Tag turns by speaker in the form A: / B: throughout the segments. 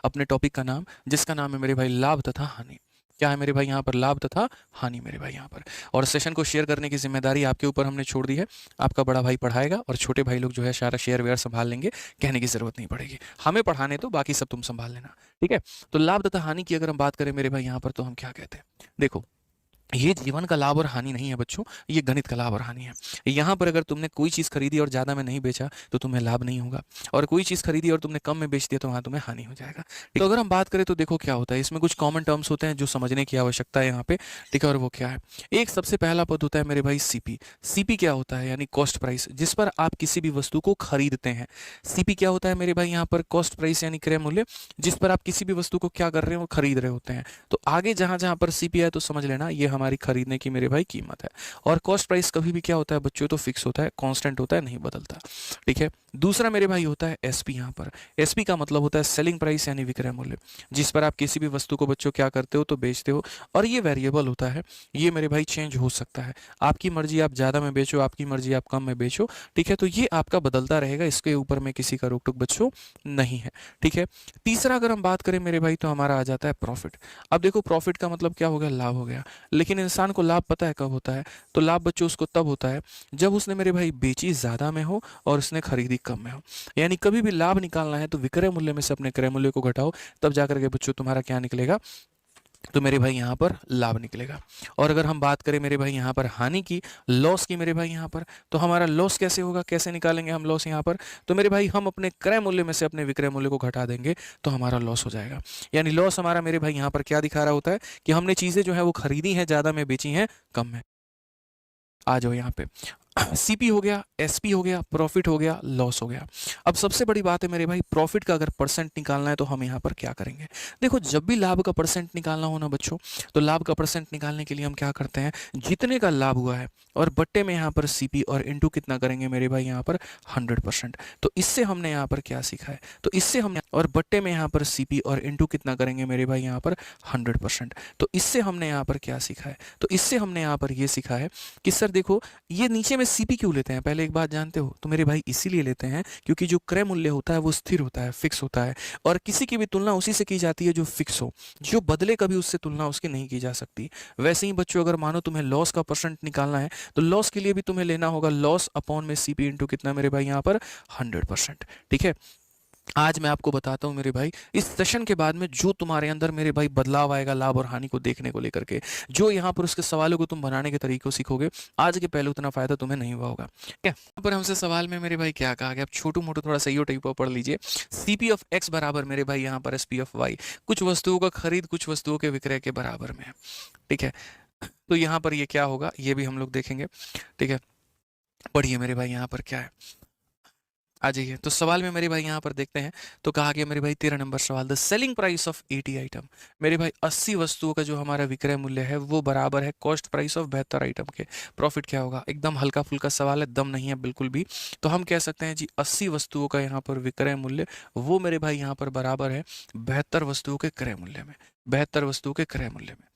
A: अपने टॉपिक का नाम, जिसका नाम है मेरे भाई लाभ तथा हानि। क्या है मेरे भाई यहाँ पर? लाभ तथा हानि मेरे भाई यहाँ पर। और सेशन को शेयर करने की जिम्मेदारी आपके ऊपर हमने छोड़ दी है। आपका बड़ा भाई पढ़ाएगा और छोटे भाई लोग जो है सारा शेयर वेयर संभाल लेंगे, कहने की जरूरत नहीं पड़ेगी। हमें पढ़ाने तो बाकी सब तुम संभाल लेना, ठीक है। तो लाभ तथा हानि की अगर हम बात करें मेरे भाई यहाँ पर, तो हम क्या कहते हैं? देखो, ये जीवन का लाभ और हानि नहीं है बच्चों, ये गणित का लाभ और हानि है। यहाँ पर अगर तुमने कोई चीज़ खरीदी और ज़्यादा में नहीं बेचा तो तुम्हें लाभ नहीं होगा, और कोई चीज़ खरीदी और तुमने कम में बेच दिया तो वहाँ तुम्हें हानि हो जाएगा। ठीक, तो अगर हम बात करें तो देखो क्या होता है, इसमें कुछ कॉमन टर्म्स होते हैं जो समझने की आवश्यकता है यहाँ पे, ठीक है। और वो क्या है? एक सबसे पहला पद होता है मेरे भाई सीपी। सीपी क्या होता है? यानी कॉस्ट प्राइस, जिस पर आप किसी भी वस्तु को खरीदते हैं। सीपी क्या होता है मेरे भाई यहाँ पर? कॉस्ट प्राइस यानी क्रय मूल्य, जिस पर आप किसी भी वस्तु को क्या कर रहे हो? खरीद रहे होते हैं। तो आगे जहां जहां पर सीपी है तो समझ लेना ये हमारी खरीदने की मेरे भाई कीमत है। और कॉस्ट प्राइस कभी भी क्या होता है बच्चों? तो फिक्स होता है, कांस्टेंट होता है, नहीं बदलता, ठीक है। दूसरा मेरे भाई होता है एसपी। यहाँ पर एसपी का मतलब होता है सेलिंग प्राइस यानी विक्रय मूल्य, जिस पर आप किसी भी वस्तु को बच्चों क्या करते हो? तो बेचते हो। और ये वेरिएबल होता है, ये मेरे भाई चेंज हो सकता है। आपकी मर्जी आप ज्यादा में बेचो, आपकी मर्जी आप कम में बेचो, ठीक है। तो ये आपका बदलता रहेगा, इसके ऊपर में किसी का रोक टोक बच्चों नहीं है, ठीक है। तीसरा अगर हम बात करें मेरे भाई तो हमारा आ जाता है प्रॉफिट। अब देखो, प्रॉफिट का मतलब क्या हो गया? लाभ हो गया। लेकिन इंसान को लाभ पता है कब होता है? तो लाभ बच्चों उसको तब होता है जब उसने मेरे भाई बेची ज्यादा में हो और उसने खरीदी कम में हो। यानी कभी भी लाभ निकालना है तो विक्रय मूल्य में से अपने क्रय मूल्य को घटाओ, तब जाकर के बच्चों तुम्हारा क्या निकलेगा? तो मेरे भाई यहाँ पर लाभ निकलेगा। और अगर हम बात करें मेरे भाई यहाँ पर हानि की, लॉस की मेरे भाई यहाँ पर, तो हमारा लॉस कैसे होगा? कैसे निकालेंगे हम लॉस यहाँ पर? तो मेरे भाई हम अपने क्रय मूल्य में से अपने विक्रय मूल्य को घटा देंगे तो हमारा लॉस हो जाएगा। यानी लॉस हमारा मेरे भाई यहाँ पर क्या दिखा रहा होता है कि हमने चीजें जो है वो खरीदी हैं ज्यादा में, बेची हैं कम में। आ जाओ यहाँ पे, सीपी हो गया, एसपी हो गया, प्रॉफिट हो गया, लॉस हो गया। अब सबसे बड़ी बात है मेरे भाई, प्रॉफिट का अगर परसेंट निकालना है तो हम यहाँ पर क्या करेंगे? देखो, जब भी लाभ का परसेंट निकालना हो ना बच्चों, तो लाभ का परसेंट निकालने के लिए हम क्या करते हैं? जितने का लाभ हुआ है और बट्टे में यहाँ पर सीपी और इंटू कितना करेंगे मेरे भाई यहाँ पर? 100%। तो इससे हमने यहाँ पर क्या सीखा है? तो इससे हमने, और बट्टे में यहाँ पर सीपी और इंटू कितना करेंगे मेरे भाई यहाँ पर? 100%। तो इससे हमने यहाँ पर क्या सीखा है? तो इससे हमने यहाँ पर ये सीखा है कि सर देखो, ये नीचे में सीपी क्यों लेते हैं? पहले एक बात जानते हो? तो मेरे भाई इसीलिए लेते हैं क्योंकि जो क्रय मूल्य होता है वो स्थिर होता है, फिक्स होता है। और किसी की भी तुलना उसी से की जाती है जो फिक्स हो, जो बदले, कभी उससे तुलना उसकी नहीं की जा सकती। वैसे ही बच्चों, अगर मानो तुम्हें लॉस का परसेंट निकालना है तो लॉस के लिए भी तुम्हें लेना होगा लॉस अपॉन में सीपी इंटू कितना मेरे भाई यहाँ पर? 100%, ठीक है। आज मैं आपको बताता हूं मेरे भाई, इस सेशन के बाद में जो तुम्हारे अंदर मेरे भाई बदलाव आएगा लाभ और हानि को देखने को लेकर के, जो यहाँ पर उसके सवालों को तुम बनाने के तरीकों सीखोगे, आज के पहले उतना फायदा तुम्हें नहीं हुआ होगा। क्या यहाँ पर हमसे सवाल में मेरे भाई क्या कहा गया? आप छोटू मोटू थोड़ा सही टाइप पढ़ लीजिए। सीपी ऑफ एक्स बराबर मेरे भाई यहाँ पर एसपी ऑफ वाई, कुछ वस्तुओं का खरीद कुछ वस्तुओं के विक्रय के बराबर में है, ठीक है। तो यहाँ पर ये क्या होगा ये भी हम लोग देखेंगे, ठीक है। पढ़िए मेरे भाई यहाँ पर क्या है, आ जाइए। तो सवाल में मेरे भाई यहाँ पर देखते हैं, तो कहा गया मेरे भाई 13 नंबर सवाल, the selling price of 80 item. मेरे भाई 80 वस्तुओं का जो हमारा विक्रय मूल्य है वो बराबर है कॉस्ट प्राइस ऑफ 72 आइटम के। प्रॉफिट क्या होगा? एकदम हल्का फुल्का सवाल है, दम नहीं है बिल्कुल भी। तो हम कह सकते हैं जी 80 वस्तुओं का यहाँ पर विक्रय मूल्य वो मेरे भाई यहाँ पर बराबर है 72 वस्तुओं के क्रय मूल्य में, 72 वस्तुओं के क्रय मूल्य में,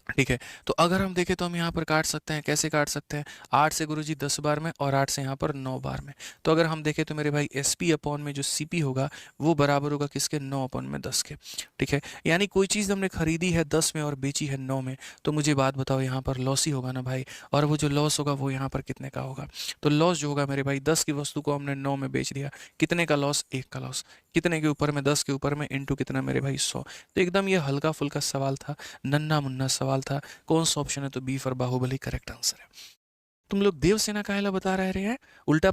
A: ठीक है। तो अगर हम देखें तो हम यहाँ पर काट सकते हैं, कैसे काट सकते हैं? 8 से गुरुजी 10 बार में और 8 से यहाँ पर 9 बार में। तो अगर हम देखें तो मेरे भाई एसपी अपॉन में जो सीपी होगा वो बराबर होगा किसके? 9 अपॉन में 10 के, ठीक है। यानी कोई चीज़ हमने खरीदी है 10 में और बेची है 9 में, तो मुझे बात बताओ यहाँ पर लॉस ही होगा ना भाई। और वो जो लॉस होगा वो यहाँ पर कितने का होगा? तो लॉस जो होगा मेरे भाई, 10 की वस्तु को हमने 9 में बेच दिया, कितने का लॉस? 1 का लॉस। कितने के ऊपर में? 10 के ऊपर में इंटू कितना मेरे भाई? 100। तो एकदम ये हल्का फुल्का सवाल था, नन्ना मुन्ना सवाल था। कौन सा ऑप्शन है? तो B for Baahubali correct answer है। तुम लोग देवसेना काहेला बता रहे हैं? उल्टा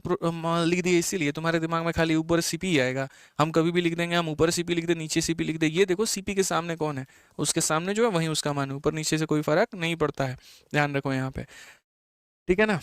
A: लिख दिए इसीलिए तुम्हारे दिमाग में खाली ऊपर सीपी ही आएगा। हम कभी भी लिख देंगे, हम ऊपर सीपी लिख दे नीचे सीपी लिख दे, ये देखो सीपी के सामने कौन है? उसके सामने जो है वही उसका मान है, ऊपर नीचे से कोई फर्क नहीं पड़ता है, ध्यान रखो यहाँ पे, ठीक है ना।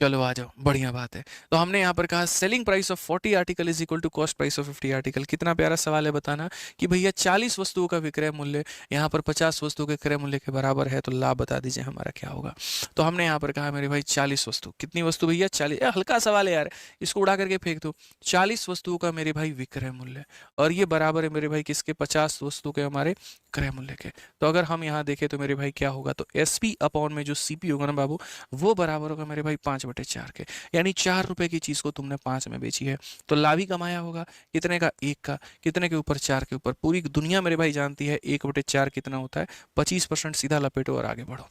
A: चलो आ जाओ, बढ़िया बात है। तो हमने यहाँ पर कहा selling price of 40 article is equal to cost price of 50 article. कितना प्यारा सवाल है बताना कि भैया 40 वस्तुओं का विक्रय मूल्य यहाँ पर 50 वस्तुओं के क्रय मूल्य के बराबर है, तो लाभ बता दीजिए हमारा क्या होगा। तो हमने यहाँ पर कहा मेरे भाई 40 वस्तु, कितनी वस्तु भैया? 40। हल्का सवाल है यार, इसको उड़ा करके फेंक दो। 40 वस्तुओं का मेरे भाई विक्रय मूल्य, और ये बराबर है मेरे भाई किसके? 50 वस्तु के हमारे क्रय मूल्य के। तो अगर हम यहाँ देखें तो मेरे भाई क्या होगा? तो एसपी अपॉन में जो सीपी होगा ना बाबू, वो बराबर होगा मेरे भाई 5/50। 5/4 के, यानी 4 रुपए की चीज को तुमने 5 में बेची है, तो लाभ ही कमाया होगा कितने का, 1 का। कितने के ऊपर, 4 के ऊपर। पूरी दुनिया मेरे भाई जानती है 1/4 कितना होता है, 25%। सीधा लपेटो और आगे बढ़ो।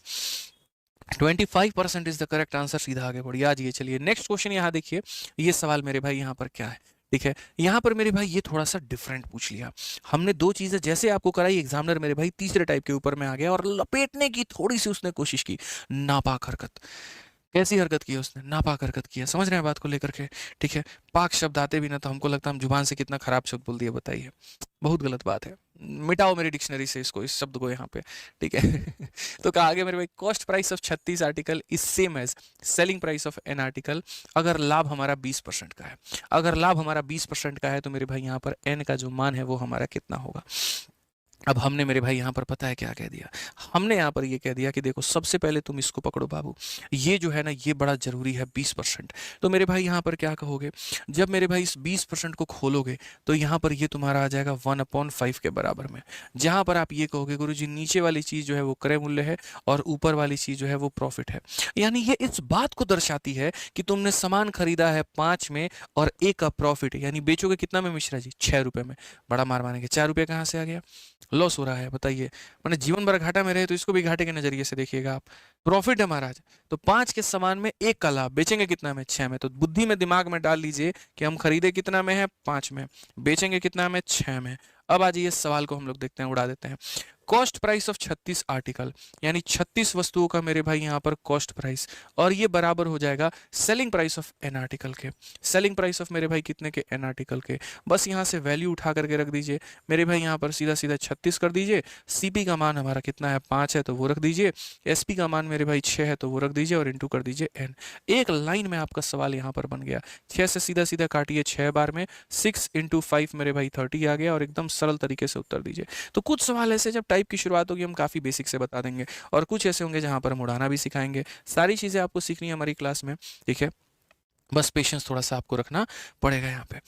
A: 25% इज द करेक्ट आंसर। सीधा आगे बढ़िए। आज ये चलिए नेक्स्ट क्वेश्चन यहाँ देखिए, ये सवाल मेरे भाई यहाँ पर क्या है, ठीक है। यहाँ पर मेरे भाई ये थोड़ा सा डिफरेंट पूछ लिया हमने। दो चीजें जैसे आपको कराई, एग्जामिनर मेरे भाई तीसरे टाइप के ऊपर में आ गया और लपेटने की थोड़ी सी उसने कोशिश की। नापाक हरकत। कैसी हरकत की है उसने, नापाक हरकत की है। समझ रहे हैं बात को लेकर के, ठीक है। पाक शब्द आते भी ना तो हमको लगता है हम जुबान से कितना खराब शब्द बोल दिए, बताइए। बहुत गलत बात है, मिटाओ मेरी डिक्शनरी से इसको, इस शब्द को यहाँ पे, ठीक है। तो कहा आगे मेरे भाई, cost price of 36 article is same as selling price of n article अगर लाभ हमारा 20% का है। अगर लाभ हमारा 20% का है तो मेरे भाई यहाँ पर एन का जो मान है वो हमारा कितना होगा। अब हमने मेरे भाई यहाँ पर पता है क्या कह दिया, हमने यहाँ पर ये कह दिया कि देखो सबसे पहले तुम इसको पकड़ो बाबू, ये जो है ना ये बड़ा जरूरी है 20%। तो मेरे भाई यहाँ पर क्या कहोगे, जब मेरे भाई इस 20% को खोलोगे तो यहाँ पर ये तुम्हारा आ जाएगा 1/5 के बराबर में। जहाँ पर आप ये कहोगे गुरुजी नीचे वाली चीज जो है वो क्रय मूल्य है और ऊपर वाली चीज जो है वो प्रॉफिट है, यानी ये इस बात को दर्शाती है कि तुमने सामान खरीदा है 5 में और 1 का प्रॉफिट, यानी बेचोगे कितना में मिश्रा जी, 6 रुपए में। बड़ा मार मानेंगे, 4 रुपये कहाँ से आ गया, लॉस हो रहा है, बताइए। मैंने जीवन भर घाटा में रहे तो इसको भी घाटे के नजरिए से देखिएगा आप। प्रॉफिट है महाराज, तो 5 के सामान में 1 का लाभ, बेचेंगे कितना में, 6 में। तो बुद्धि में दिमाग में डाल लीजिए कि हम खरीदे कितना में है, 5 में, बेचेंगे कितना में, 6 में। अब आज ये सवाल को हम लोग देखते हैं, उड़ा देते हैं। कॉस्ट प्राइस ऑफ 36 आर्टिकल, यानी 36 वस्तुओं का मेरे भाई यहाँ पर कॉस्ट प्राइस, और ये बराबर हो जाएगा selling price of n article के। सेलिंग प्राइस ऑफ मेरे भाई कितने के, एन आर्टिकल के। बस यहाँ से वैल्यू उठा करके रख दीजिए मेरे भाई, यहाँ पर सीधा सीधा 36 कर दीजिए। सीपी का मान हमारा कितना है, 5 है तो वो रख दीजिए। एसपी का मान मेरे भाई 6 है तो वो रख दीजिए और इंटू कर दीजिए एन। एक लाइन में आपका सवाल यहाँ पर बन गया। 6 से सीधा सीधा काटिए 6 बार में, 6 × 5 मेरे भाई 30 आ गया और एकदम सरल तरीके से उत्तर दीजिए। तो कुछ सवाल ऐसे जब टाइप की शुरुआत होगी हम काफ़ी बेसिक से बता देंगे, और कुछ ऐसे होंगे जहां पर हम उड़ाना भी सिखाएंगे। सारी चीज़ें आपको सीखनी है हमारी क्लास में, ठीक है। बस पेशेंस थोड़ा सा आपको रखना पड़ेगा यहाँ पे,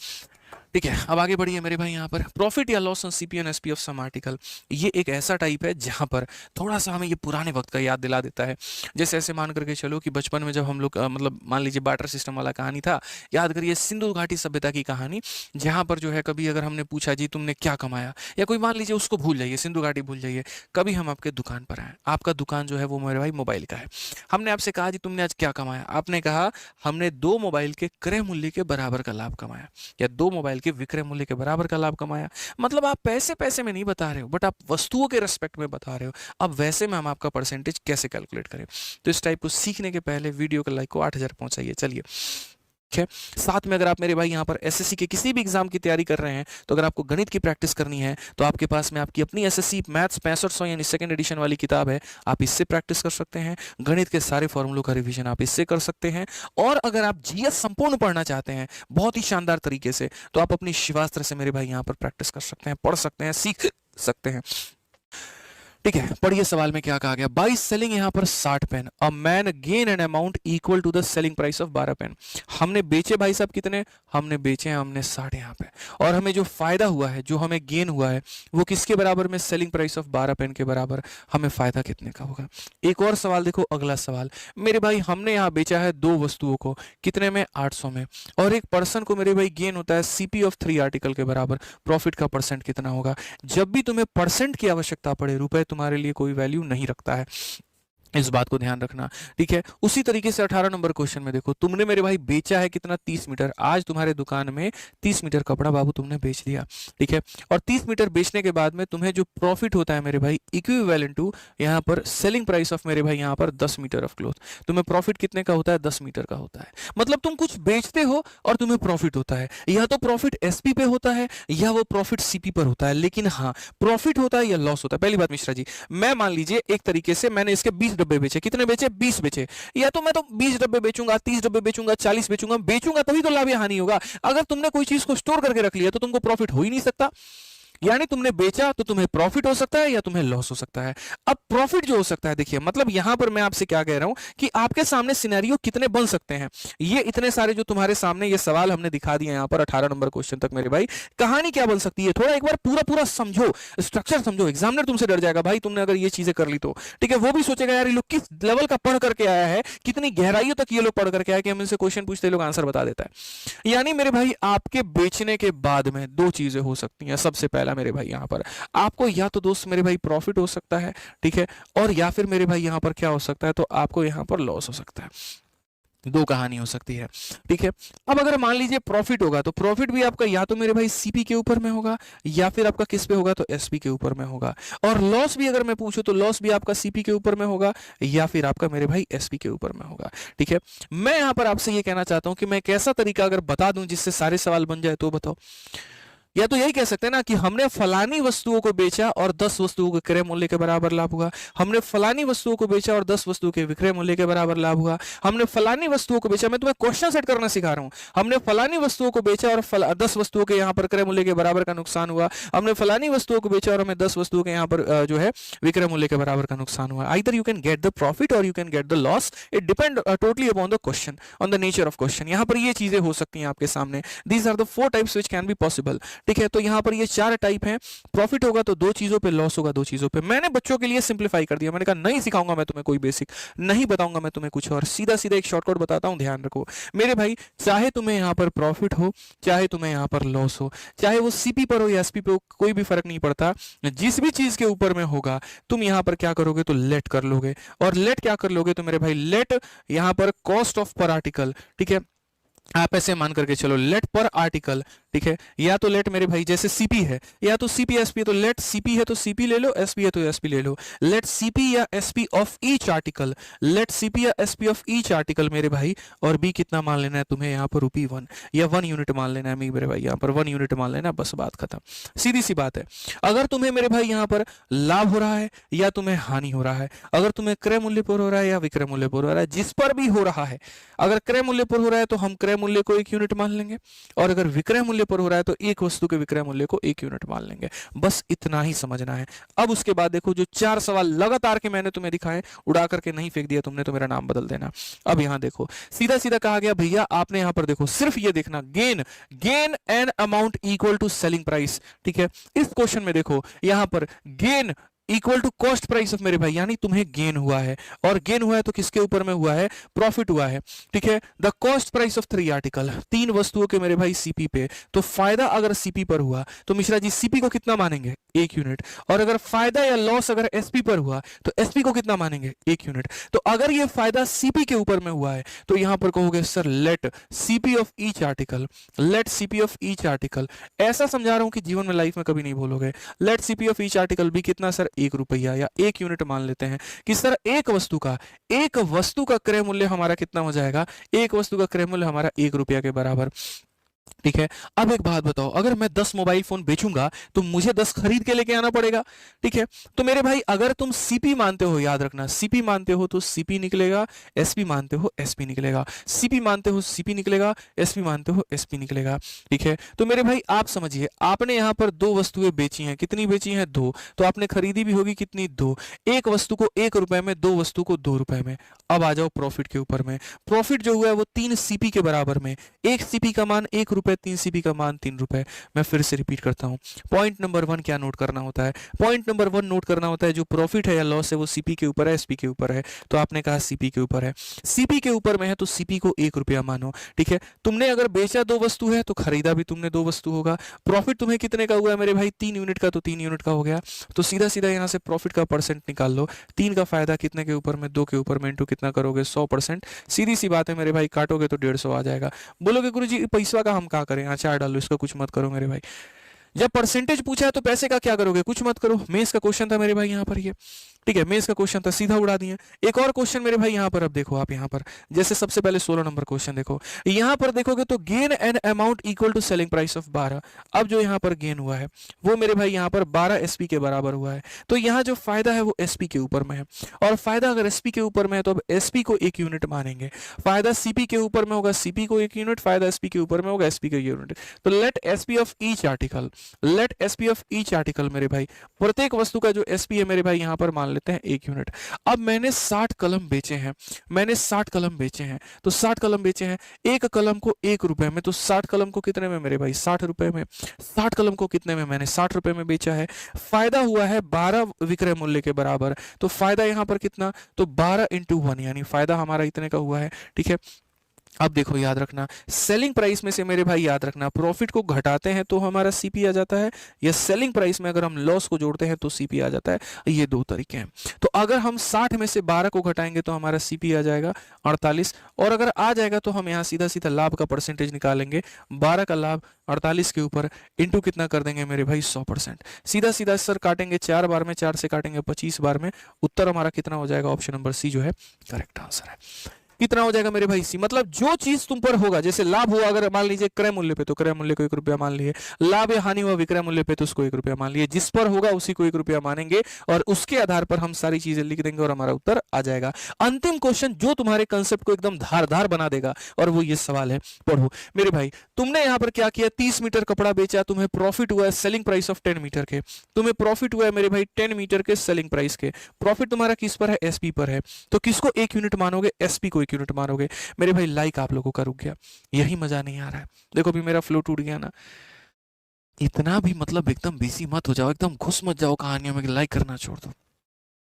A: ठीक है। अब आगे बढ़िए मेरे भाई, यहाँ पर प्रॉफिट या loss on CP and SP of some article, ये एक ऐसा टाइप है जहां पर थोड़ा सा हमें ये पुराने वक्त का याद दिला देता है। जैसे ऐसे मान करके चलो कि बचपन में जब हम लोग मतलब मान लीजिए बार्टर सिस्टम वाला कहानी था, याद करिए सिंधु घाटी सभ्यता की कहानी, जहां पर जो है कभी अगर हमने पूछा जी तुमने क्या कमाया, या कोई मान लीजिए उसको भूल जाइए, सिंधु घाटी भूल जाइए, कभी हम आपके दुकान पर आए, आपका दुकान जो है वो मेरे भाई मोबाइल का है, हमने आपसे कहा जी तुमने आज क्या कमाया, आपने कहा हमने 2 मोबाइल के क्रय मूल्य के बराबर का लाभ कमाया, या 2 मोबाइल के विक्रय मूल्य के बराबर का लाभ कमाया। मतलब आप पैसे पैसे में नहीं बता रहे हो, बट आप वस्तुओं के रेस्पेक्ट में बता रहे हो। अब वैसे में हम आपका परसेंटेज कैसे कैलकुलेट करें, तो इस टाइप को सीखने के पहले वीडियो के लाइक को 8000 पहुंचाइए। चलिए, ठीक है। साथ में अगर आप मेरे भाई यहाँ पर एसएससी के किसी भी एग्जाम की तैयारी कर रहे हैं, तो अगर आपको गणित की प्रैक्टिस करनी है तो आपके पास में आपकी अपनी एसएससी मैथ्स 6500 यानी सेकंड एडिशन वाली किताब है, आप इससे प्रैक्टिस कर सकते हैं। गणित के सारे फॉर्मूलों का रिवीजन आप इससे कर सकते हैं। और अगर आप जीएस संपूर्ण पढ़ना चाहते हैं बहुत ही शानदार तरीके से, तो आप अपनी शिवास्त्र से मेरे भाई यहाँ पर प्रैक्टिस कर सकते हैं, पढ़ सकते हैं, सीख सकते हैं, ठीक है। पढ़िए सवाल में क्या कहा गया, बाई सेलिंग यहाँ पर 60 pen, a man gain an amount equal to the selling price of 12 pen. हमने बेचे भाई साहब कितने, हमने बेचे हैं हमने 60 यहाँ पे, और हमें जो फायदा हुआ है, जो हमें गेन हुआ है, वो किसके बराबर में, सेलिंग प्राइस ऑफ 12 पेन के बराबर। हमें फायदा कितने का होगा। एक और सवाल देखो, अगला सवाल मेरे भाई, हमने यहाँ बेचा है 2 वस्तुओं को, कितने में, 800 में, और एक पर्सन को मेरे भाई गेन होता है सीपी ऑफ 3 आर्टिकल के बराबर। प्रॉफिट का परसेंट कितना होगा। जब भी तुम्हें परसेंट की आवश्यकता पड़े, रुपए तुम्हारे लिए कोई वैल्यू नहीं रखता है, इस बात को ध्यान रखना, ठीक है। उसी तरीके से 18 नंबर क्वेश्चन में देखो, तुमने मेरे भाई बेचा है कितना, 30 मीटर। आज तुम्हारे दुकान में 30 मीटर कपड़ा बाबू तुमने बेच दिया, ठीक है। और 30 मीटर बेचने के बाद में तुम्हें जो प्रॉफिट होता है मेरे भाई, इक्विवेलेंट टू यहाँ पर सेलिंग प्राइस ऑफ मेरे भाई यहाँ पर 10 मीटर ऑफ क्लॉथ। तुम्हें प्रॉफिट कितने का होता है, 10 मीटर का होता है। मतलब तुम कुछ बेचते हो और तुम्हें प्रॉफिट होता है, या तो प्रॉफिट एसपी पे होता है या वो प्रॉफिट सीपी पर होता है, लेकिन हाँ प्रॉफिट होता है या लॉस होता है। पहली बात मिश्रा जी, मैं मान लीजिए एक तरीके से मैंने इसके 20 डब्बे बेचे, कितने बेचे, 20 बेचे, या तो मैं तो 20 डब्बे बेचूंगा, 30 डब्बे बेचूंगा, 40 बेचूंगा, बेचूंगा तभी तो लाभ या हानि होगा। अगर तुमने कोई चीज को स्टोर करके रख लिया तो तुमको प्रॉफिट हो ही नहीं सकता। यानी तुमने बेचा तो तुम्हें प्रॉफिट हो सकता है या तुम्हें लॉस हो सकता है। अब प्रॉफिट जो हो सकता है, देखिए मतलब यहां पर मैं आपसे क्या कह रहा हूं कि आपके सामने सिनेरियो कितने बन सकते हैं। ये इतने सारे जो तुम्हारे सामने ये सवाल हमने दिखा दिए यहां पर 18 नंबर क्वेश्चन तक मेरे भाई, कहानी क्या बन सकती है थोड़ा एक बार पूरा पूरा समझो, स्ट्रक्चर समझो। एग्जामिनर तुमसे डर जाएगा भाई तुमने अगर ये चीजें कर ली तो, ठीक है। वो भी सोचेगा यार ये लोग किस लेवल का पढ़ करके आया है, कितनी गहराइयों तक ये लोग पढ़ करके आया कि हम इनसे क्वेश्चन पूछते लोग आंसर बता देता है। यानी मेरे भाई आपके बेचने के बाद में दो चीजें हो सकती हैं। सबसे पहला मेरे भाई यहां पर आपको या तो दोस्त मेरे भाई प्रॉफिट हो सकता है, ठीक है, और या फिर मेरे भाई यहां पर क्या हो सकता है, तो आपको यहां पर लॉस हो सकता है। दो कहानी हो सकती है, ठीक है। अब अगर मान लीजिए प्रॉफिट होगा तो प्रॉफिट भी आपका या तो मेरे भाई सीपी के ऊपर में होगा या फिर आपका किस पे होगा, तो एसपी के ऊपर में होगा। और लॉस भी अगर मैं पूछूं तो लॉस भी आपका सीपी के ऊपर में होगा या फिर आपका मेरे भाई एसपी के ऊपर में होगा, ठीक है। मैं यहां पर आपसे ये कहना चाहता हूं कि मैं एक ऐसा तरीका अगर बता दूं जिससे सारे सवाल बन जाए, तो बताओ। या तो यही कह सकते हैं ना कि हमने फलानी वस्तुओं को बेचा और 10 वस्तुओं के क्रय मूल्य के बराबर लाभ हुआ। हमने फलानी वस्तुओं को बेचा और 10 वस्तुओं के विक्रय मूल्य के बराबर लाभ हुआ। हमने फलानी वस्तुओं को बेचा, मैं तुम्हें क्वेश्चन सेट करना सिखा रहा हूं। हमने फलानी वस्तुओं को बेचा और 10 वस्तुओं के यहाँ पर क्रय मूल्य के बराबर का नुकसान हुआ। हमने फलानी वस्तुओं को बेचा और हमें 10 वस्तुओं के यहाँ पर जो है विक्रय मूल्य के बराबर का नुकसान हुआ। Either you can get the profit और you can get the loss, it depend totally upon the question, on the nature of question. यहाँ पर ये चीजें हो सकती हैं आपके सामने। These are the 4 types which can be possible, ठीक है। तो यहाँ पर ये 4 टाइप हैं। प्रॉफिट होगा तो 2 चीजों पे, लॉस होगा 2 चीजों पे। मैंने बच्चों के लिए सिंप्लीफाई कर दिया। मैंने कहा नहीं सिखाऊंगा मैं तुम्हें कोई बेसिक, नहीं बताऊंगा मैं तुम्हें कुछ और, सीधा सीधा एक शॉर्टकट बताता हूं, ध्यान रखो मेरे भाई। चाहे तुम्हें यहां पर प्रॉफिट हो, चाहे तुम्हें यहां पर लॉस हो, चाहे वो सीपी पर हो या एसपी पे हो, कोई भी फर्क नहीं पड़ता। जिस भी चीज के ऊपर में होगा तुम यहां पर क्या करोगे, तो लेट कर लोगे। और लेट क्या कर लोगे, तो मेरे भाई लेट यहां पर कॉस्ट ऑफ पर आर्टिकल, ठीक है। आप ऐसे मान करके चलो लेट पर आर्टिकल, ठीक है। या तो लेट मेरे भाई जैसे सीपी है या तो सीपी एसपी, तो लेट सीपी है तो सीपी ले लो, एसपी है तो एसपी ले लो। लेट सीपी या SP of each article, let CP या एसपी ऑफ ईच आर्टिकल मेरे भाई। और बी कितना मान लेना है तुम्हें यहाँ पर, ₹1 या 1 यूनिट मान लेना है मेरे भाई, यहाँ पर 1 यूनिट मान लेना, बस बात खत्म। सीधी सी बात है। अगर तुम्हें मेरे भाई यहाँ पर लाभ हो रहा है या तुम्हें हानि हो रहा है, अगर तुम्हें क्रय मूल्य पर हो रहा है या विक्रय मूल्य पर हो रहा है, जिस पर भी हो रहा है, अगर क्रय मूल्य पर हो रहा है तो हम क्रय मूल्य को 1 यूनिट मान लेंगे, और अगर विक्रय मूल्य पर हो रहा है तो एक वस्तु के विक्रय मूल्य को 1 यूनिट मान लेंगे। बस इतना ही समझना है। अब उसके बाद देखो जो 4 सवाल लगातार के मैंने तुम्हें दिखाए, उड़ा करके नहीं फेंक दिया तुमने तो मेरा नाम बदल देना। अब यहां देखो सीधा सीधा कहा गया भैया, आपने यहां पर देखो सिर्फ ये देखना, gain an amount equal to selling price, ठीक है। इस क्वेश्चन में देखो यहां पर gain equal to cost price of मेरे भाई, यानी तुम्हें गेन हुआ है, और गेन हुआ है तो किसके ऊपर में हुआ है, प्रॉफिट हुआ है, ठीक है। The cost price of 3 article, 3 वस्तुओं के मेरे भाई सीपी पे, तो फायदा अगर सीपी पर हुआ तो मिश्रा जी सीपी को कितना मानेंगे, 1 यूनिट। और अगर फायदा या लॉस अगर एसपी पर हुआ तो एसपी को कितना मानेंगे, 1 यूनिट। तो अगर ये फायदा सीपी के ऊपर में हुआ है तो यहां पर कहोगे sir let CP of each article, let CP of each article. ऐसा समझा रहा हूं कि जीवन में लाइफ में कभी नहीं भूलोगे। Let CP of each article भी कितना सर, 1 रुपया या 1 यूनिट मान लेते हैं कि सर एक वस्तु का क्रय मूल्य हमारा कितना हो जाएगा, एक वस्तु का क्रय मूल्य हमारा 1 रुपया के बराबर, ठीक है। अब एक बात बताओ, अगर मैं 10 मोबाइल फोन बेचूंगा तो मुझे 10 खरीद के लेके आना पड़ेगा, ठीक है। तो मेरे भाई अगर तुम सीपी मानते हो, याद रखना सीपी मानते हो तो सीपी निकलेगा, एसपी मानते हो एसपी निकलेगा, सीपी मानते हो सीपी निकलेगा, एसपी मानते हो एसपी निकलेगा, ठीक है। तो मेरे भाई आप समझिए, आपने यहां पर 2 वस्तुएं बेची हैं, कितनी बेची हैं, 2। तो आपने खरीदी भी होगी कितनी, 2। एक वस्तु को 1 रुपए में, 2 वस्तु को 2 रुपए में। अब आ जाओ प्रॉफिट के ऊपर में। प्रॉफिट जो हुआ है वो 3 सीपी के बराबर में, 1 सीपी का मान 1 रुपए, 3 सीपी का मान 3 रुपए। मैं फिर से रिपीट करता हूं, पॉइंट नंबर 1 क्या नोट करना होता है, पॉइंट नंबर 1 नोट करना होता है जो प्रॉफिट है या लॉस है वो सीपी के ऊपर है, एसपी के ऊपर है। तो आपने कहा सीपी के ऊपर है, सीपी के ऊपर में है तो सीपी को 1 रुपया मानो, ठीक है। तुमने अगर बेचा 2 वस्तु है तो खरीदा भी तुमने 2 वस्तु होगा। प्रॉफिट तुम्हें कितने का हुआ है मेरे भाई, 3 यूनिट का, तो 3 यूनिट का हो गया। तो सीधा सीधा यहां से प्रॉफिट का परसेंट निकाल लो। 3 का फायदा कितने के ऊपर में, 2 के ऊपर में, इंटू कितना करोगे, 100%। सीधी सी बात है मेरे भाई, काटोगे तो 150 आ जाएगा। बोलोगे गुरुजी पैसा का हम क्या करें, अचार डालो, इसका कुछ मत करो मेरे भाई। जब परसेंटेज पूछा है तो पैसे का क्या करोगे, कुछ मत करो। मेंस का क्वेश्चन था मेरे भाई यहाँ पर ये, ठीक है, मेंस का क्वेश्चन था, सीधा उड़ा दिए। एक और क्वेश्चन मेरे भाई यहाँ पर, अब देखो आप यहाँ पर, जैसे सबसे पहले 16 नंबर क्वेश्चन देखो, यहाँ पर देखोगे तो gain an amount equal to selling price of 12। अब जो यहाँ पर गेन हुआ है वो मेरे भाई यहाँ पर 12 एसपी के बराबर हुआ है। तो यहाँ जो फायदा है वो एसपी के ऊपर में है, और फायदा अगर एसपी के ऊपर में है तो अब एसपी को 1 यूनिट मानेंगे। फायदा सीपी के ऊपर में होगा, सीपी को 1 यूनिट, फायदा एसपी के ऊपर में होगा, एसपी को 1 यूनिट। तो let SP of each article, let SP of each article मेरे भाई, प्रत्येक वस्तु का जो एसपी है मेरे भाई यहाँ पर मान लेते हैं 1 यूनिट। अब मैंने 60 कलम बेचे हैं, मैंने 60 कलम बेचे हैं, तो 60 कलम बेचे हैं, एक कलम को 1 रुपए में, तो 60 कलम को कितने में मेरे भाई, 60 रुपए में। 60 कलम को कितने में, मैंने 60 रुपए में बेचा है। फायदा हुआ है 12 विक्रय मूल्य के बराबर, तो फायदा यहाँ पर कितना, तो 12 इंटू 1, यानी फायदा हमारा इतने का हुआ है। ठीक है, अब देखो याद रखना, सेलिंग प्राइस में से मेरे भाई याद रखना, प्रॉफिट को घटाते हैं तो हमारा सीपी आ जाता है, या सेलिंग प्राइस में अगर हम लॉस को जोड़ते हैं तो सीपी आ जाता है। ये दो तरीके हैं। तो अगर हम 60 में से 12 को घटाएंगे तो हमारा सीपी आ जाएगा 48, और अगर आ जाएगा तो हम यहाँ सीधा सीधा लाभ का परसेंटेज निकालेंगे। 12 का लाभ 48 के ऊपर इंटू कितना कर देंगे मेरे भाई, 100%। सीधा सीधा सर काटेंगे 4 बार में, 4 से काटेंगे 25 बार में, उत्तर हमारा कितना हो जाएगा, ऑप्शन नंबर सी जो है करेक्ट आंसर है। कितना हो जाएगा मेरे भाई सी, मतलब जो चीज तुम पर होगा, जैसे लाभ हुआ अगर मान लीजिए क्रय मूल्य पे, तो क्रय मूल्य को 1 रुपया मान लिए, लाभ या हानि हुआ विक्रय मूल्य पे तो उसको 1 रुपया मान लिए, जिस पर होगा उसी को 1 रुपया मानेंगे, और उसके आधार पर हम सारी चीजें लिख देंगे और हमारा उत्तर आ जाएगा। अंतिम क्वेश्चन जो तुम्हारे कंसेप्ट को एकदम धारदार बना देगा, और वो ये सवाल है, पढ़ो मेरे भाई। तुमने यहाँ पर क्या किया, 30 मीटर कपड़ा बेचा, तुम्हें प्रॉफिट हुआ है सेलिंग प्राइस ऑफ 10 मीटर के, तुम्हें प्रॉफिट हुआ है मेरे भाई 10 मीटर के सेलिंग प्राइस के। प्रॉफिट तुम्हारा किस पर है, एसपी पर है, तो किसको 1 यूनिट मानोगे, एसपी को 1 यूनिट मानोगे। मेरे भाई लाइक आप लोगों का रुक गया, यही मजा नहीं आ रहा है। देखो अभी मेरा फ्लो टूट गया ना, इतना भी मतलब एकदम बिजी मत हो जाओ, एकदम घुस मत जाओ कहानियों में, लाइक करना छोड़ दो।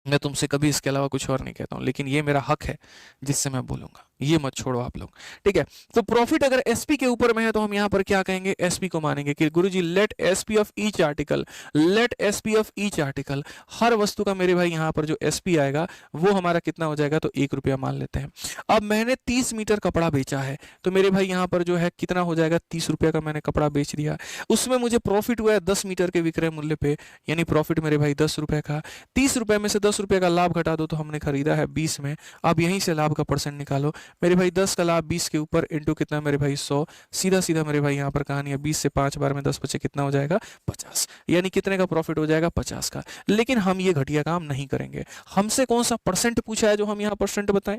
A: मैं तुमसे कभी इसके अलावा कुछ और नहीं कहता हूं, लेकिन ये मेरा हक है जिससे मैं बोलूंगा, ये मत छोड़ो आप लोग। ठीक है, तो प्रॉफिट अगर एसपी के ऊपर में है तो हम यहां पर क्या कहेंगे, एसपी को मानेंगे कि गुरुजी let SP of each article, let SP of each article, हर वस्तु का मेरे भाई यहां पर जो एसपी आएगा वो हमारा कितना हो जाएगा, तो 1 रुपया मान लेते हैं। अब मैंने 30 मीटर कपड़ा बेचा है, तो मेरे भाई यहां पर जो है कितना हो जाएगा, 30 रुपया का मैंने कपड़ा बेच दिया, उसमें मुझे प्रॉफिट हुआ है 10 मीटर के विक्रय मूल्य पे, यानी प्रॉफिट मेरे भाई 10 रुपए का। 30 रुपए में से 10 रुपए का लाभ घटा दो तो हमने खरीदा है 20 में। अब यहीं से लाभ का परसेंट निकालो मेरे भाई, 10 का लाभ 20 के ऊपर इंटू कितना मेरे भाई 100, सीधा सीधा मेरे भाई यहाँ पर कहानी है, 20 से 5 बार में 10 बचे कितना हो जाएगा, 50, यानी कितने का प्रॉफिट हो जाएगा, 50 का। लेकिन हम ये घटिया काम नहीं करेंगे। हमसे कौन सा परसेंट पूछा है जो हम यहाँ परसेंट बताएं,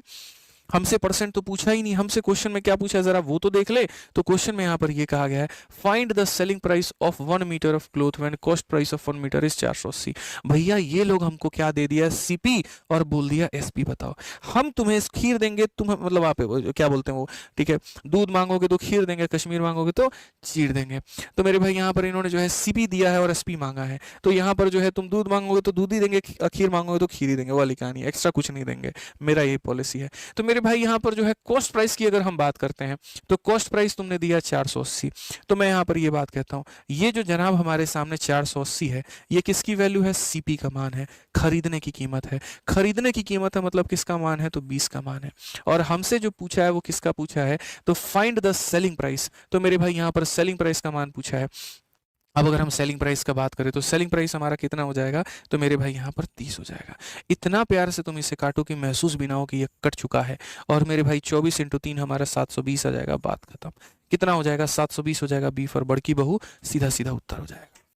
A: हमसे परसेंट तो पूछा ही नहीं, हमसे क्वेश्चन में क्या पूछा है जरा वो तो देख ले। तो क्वेश्चन में यहाँ पर ये कहा गया है, find the selling price of 1 metre of cloth when cost price of 1 metre is 480। भैया ये लोग हमको क्या दे दिया, सीपी, और बोल दिया एसपी बताओ। हम तुम्हें खीर देंगे, तुम मतलब आप क्या बोलते हैं वो, ठीक है, दूध मांगोगे तो खीर देंगे, कश्मीर मांगोगे तो चीर देंगे। तो मेरे भाई यहाँ पर इन्होंने जो है सीपी दिया है और एसपी मांगा है, तो यहाँ पर जो है तुम दूध मांगोगे तो दूध ही देंगे, खीर मांगोगे तो खीर ही देंगे, वाली कहानी, एक्स्ट्रा कुछ नहीं देंगे, मेरा यही पॉलिसी है। तो मेरे भाई यहाँ पर जो है कॉस्ट प्राइस की अगर हम बात करते हैं तो कॉस्ट प्राइस तुमने दिया 480, तो मैं यहाँ पर ये बात कहता हूँ, ये जो जनाब हमारे सामने 480 है, ये किसकी वैल्यू है, सीपी का मान है, खरीदने की कीमत है। खरीदने की कीमत है मतलब किसका मान है, तो 20 का मान है। और हमसे जो पूछा है वो किसका पूछा है, तो फाइंड द सेलिंग प्राइस, तो मेरे भाई यहाँ पर सेलिंग प्राइस का मान पूछा है। अब अगर हम सेलिंग प्राइस का बात करें तो सेलिंग प्राइस हमारा कितना हो जाएगा, तो मेरे भाई यहाँ पर 30 हो जाएगा। इतना प्यार से तुम इसे काटो कि महसूस भी ना हो कि ये कट चुका है। और मेरे भाई 24 इंटू 3 हमारा 720 आ जाएगा, बात खत्म। कितना हो जाएगा, 720 हो जाएगा, बी फॉर बड़की बहू, सीधा सीधा उत्तर हो जाएगा।